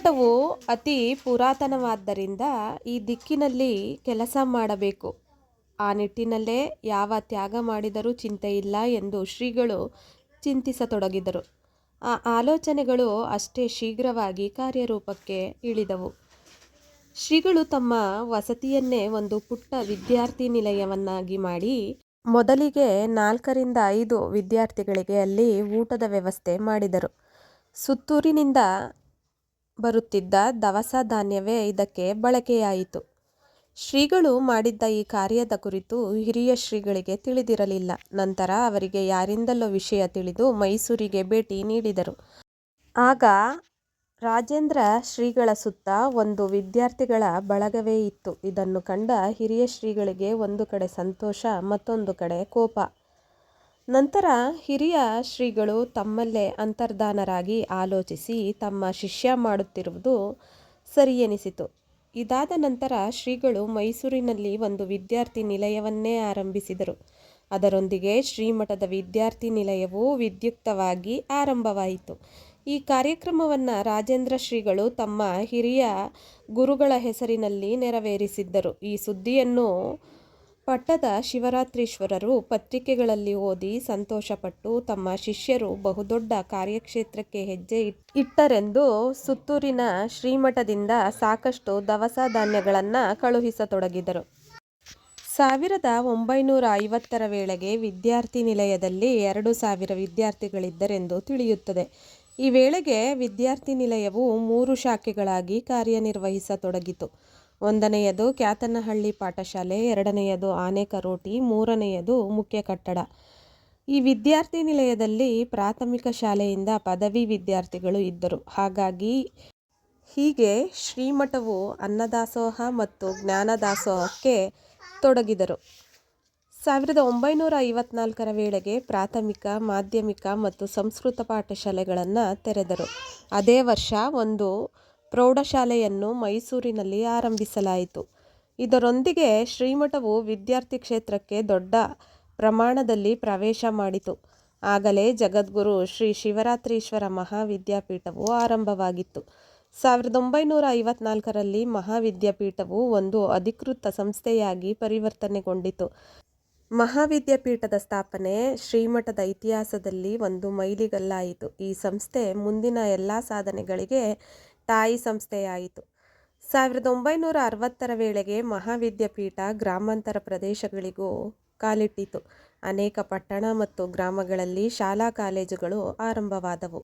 ಶ್ರೀಮಠವು ಅತಿ ಪುರಾತನವಾದ್ದರಿಂದ ಈ ದಿಕ್ಕಿನಲ್ಲಿ ಕೆಲಸ ಮಾಡಬೇಕು. ಆ ನಿಟ್ಟಿನಲ್ಲೇ ಯಾವ ತ್ಯಾಗ ಮಾಡಿದರೂ ಚಿಂತೆಯಿಲ್ಲ ಎಂದು ಶ್ರೀಗಳು ಚಿಂತಿಸತೊಡಗಿದರು. ಆ ಆಲೋಚನೆಗಳು ಅಷ್ಟೇ ಶೀಘ್ರವಾಗಿ ಕಾರ್ಯರೂಪಕ್ಕೆ ಇಳಿದವು. ಶ್ರೀಗಳು ತಮ್ಮ ವಸತಿಯನ್ನೇ ಒಂದು ಪುಟ್ಟ ವಿದ್ಯಾರ್ಥಿ ನಿಲಯವನ್ನಾಗಿ ಮಾಡಿ ಮೊದಲಿಗೆ 4 ರಿಂದ 5 ವಿದ್ಯಾರ್ಥಿಗಳಿಗೆ ಅಲ್ಲಿ ಊಟದ ವ್ಯವಸ್ಥೆ ಮಾಡಿದರು. ಸುತ್ತೂರಿನಿಂದ ಬರುತ್ತಿದ್ದ ದವಸ ಧಾನ್ಯವೇ ಇದಕ್ಕೆ ಬಳಕೆಯಾಯಿತು. ಶ್ರೀಗಳು ಮಾಡಿದ್ದ ಈ ಕಾರ್ಯದ ಕುರಿತು ಹಿರಿಯ ಶ್ರೀಗಳಿಗೆ ತಿಳಿದಿರಲಿಲ್ಲ. ನಂತರ ಅವರಿಗೆ ಯಾರಿಂದಲೋ ವಿಷಯ ತಿಳಿದು ಮೈಸೂರಿಗೆ ಭೇಟಿ ನೀಡಿದರು. ಆಗ ರಾಜೇಂದ್ರ ಶ್ರೀಗಳ ಸುತ್ತ ಒಂದು ವಿದ್ಯಾರ್ಥಿಗಳ ಬಳಗವೇ ಇತ್ತು. ಇದನ್ನು ಕಂಡ ಹಿರಿಯ ಶ್ರೀಗಳಿಗೆ ಒಂದು ಕಡೆ ಸಂತೋಷ, ಮತ್ತೊಂದು ಕಡೆ ಕೋಪ. ನಂತರ ಹಿರಿಯ ಶ್ರೀಗಳು ತಮ್ಮಲ್ಲೇ ಅಂತರ್ಧಾನರಾಗಿ ಆಲೋಚಿಸಿ ತಮ್ಮ ಶಿಷ್ಯ ಮಾಡುತ್ತಿರುವುದು ಸರಿಯೆನಿಸಿತು. ಇದಾದ ನಂತರ ಶ್ರೀಗಳು ಮೈಸೂರಿನಲ್ಲಿ ಒಂದು ವಿದ್ಯಾರ್ಥಿ ನಿಲಯವನ್ನೇ ಆರಂಭಿಸಿದರು. ಅದರೊಂದಿಗೆ ಶ್ರೀಮಠದ ವಿದ್ಯಾರ್ಥಿ ನಿಲಯವೂ ವಿದ್ಯುಕ್ತವಾಗಿ ಆರಂಭವಾಯಿತು. ಈ ಕಾರ್ಯಕ್ರಮವನ್ನು ರಾಜೇಂದ್ರ ಶ್ರೀಗಳು ತಮ್ಮ ಹಿರಿಯ ಗುರುಗಳ ಹೆಸರಿನಲ್ಲಿ ನೆರವೇರಿಸಿದ್ದರು. ಈ ಸುದ್ದಿಯನ್ನು ಪಟ್ಟದ ಶಿವರಾತ್ರೀಶ್ವರರು ಪತ್ರಿಕೆಗಳಲ್ಲಿ ಓದಿ ಸಂತೋಷಪಟ್ಟು ತಮ್ಮ ಶಿಷ್ಯರು ಬಹುದೊಡ್ಡ ಕಾರ್ಯಕ್ಷೇತ್ರಕ್ಕೆ ಹೆಜ್ಜೆ ಇಟ್ಟರೆಂದು ಸುತ್ತೂರಿನ ಶ್ರೀಮಠದಿಂದ ಸಾಕಷ್ಟು ದವಸ ಧಾನ್ಯಗಳನ್ನು ಕಳುಹಿಸತೊಡಗಿದರು. 1950ರ ವೇಳೆಗೆ ವಿದ್ಯಾರ್ಥಿ ನಿಲಯದಲ್ಲಿ 2000 ವಿದ್ಯಾರ್ಥಿಗಳಿದ್ದರೆಂದು ತಿಳಿಯುತ್ತದೆ. ಈ ವೇಳೆಗೆ ವಿದ್ಯಾರ್ಥಿ ನಿಲಯವು 3 ಶಾಖೆಗಳಾಗಿ ಕಾರ್ಯನಿರ್ವಹಿಸತೊಡಗಿತು. ಒಂದನೆಯದು ಕ್ಯಾತನಹಳ್ಳಿ ಪಾಠಶಾಲೆ, ಎರಡನೆಯದು ಆನೆಕರೋಟಿ, ಮೂರನೆಯದು ಮುಖ್ಯ ಕಟ್ಟಡ. ಈ ವಿದ್ಯಾರ್ಥಿ ನಿಲಯದಲ್ಲಿ ಪ್ರಾಥಮಿಕ ಶಾಲೆಯಿಂದ ಪದವಿ ವಿದ್ಯಾರ್ಥಿಗಳು ಇದ್ದರು. ಹೀಗೆ ಶ್ರೀಮಠವು ಅನ್ನದಾಸೋಹ ಮತ್ತು ಜ್ಞಾನದಾಸೋಹಕ್ಕೆ ತೊಡಗಿದರು. 1954ರ ವೇಳೆಗೆ ಪ್ರಾಥಮಿಕ, ಮಾಧ್ಯಮಿಕ ಮತ್ತು ಸಂಸ್ಕೃತ ಪಾಠಶಾಲೆಗಳನ್ನು ತೆರೆದರು. ಅದೇ ವರ್ಷ ಒಂದು ಪ್ರೌಢಶಾಲೆಯನ್ನು ಮೈಸೂರಿನಲ್ಲಿ ಆರಂಭಿಸಲಾಯಿತು. ಇದರೊಂದಿಗೆ ಶ್ರೀಮಠವು ವಿದ್ಯಾರ್ಥಿ ಕ್ಷೇತ್ರಕ್ಕೆ ದೊಡ್ಡ ಪ್ರಮಾಣದಲ್ಲಿ ಪ್ರವೇಶ ಮಾಡಿತು. ಆಗಲೇ ಜಗದ್ಗುರು ಶ್ರೀ ಶಿವರಾತ್ರೀಶ್ವರ ಮಹಾವಿದ್ಯಾಪೀಠವು ಆರಂಭವಾಗಿತ್ತು. 1954ರಲ್ಲಿ ಮಹಾವಿದ್ಯಾಪೀಠವು ಒಂದು ಅಧಿಕೃತ ಸಂಸ್ಥೆಯಾಗಿ ಪರಿವರ್ತನೆಗೊಂಡಿತು. ಮಹಾವಿದ್ಯಾಪೀಠದ ಸ್ಥಾಪನೆ ಶ್ರೀಮಠದ ಇತಿಹಾಸದಲ್ಲಿ ಒಂದು ಮೈಲಿಗಲ್ಲಾಯಿತು. ಈ ಸಂಸ್ಥೆ ಮುಂದಿನ ಎಲ್ಲ ಸಾಧನೆಗಳಿಗೆ ತಾಯಿ ಸಂಸ್ಥೆಯಾಯಿತು. 1960ರ ವೇಳೆಗೆ ಮಹಾವಿದ್ಯಾಪೀಠ ಗ್ರಾಮಾಂತರ ಪ್ರದೇಶಗಳಿಗೂ ಕಾಲಿಟ್ಟಿತು. ಅನೇಕ ಪಟ್ಟಣ ಮತ್ತು ಗ್ರಾಮಗಳಲ್ಲಿ ಶಾಲಾ ಕಾಲೇಜುಗಳು ಆರಂಭವಾದವು.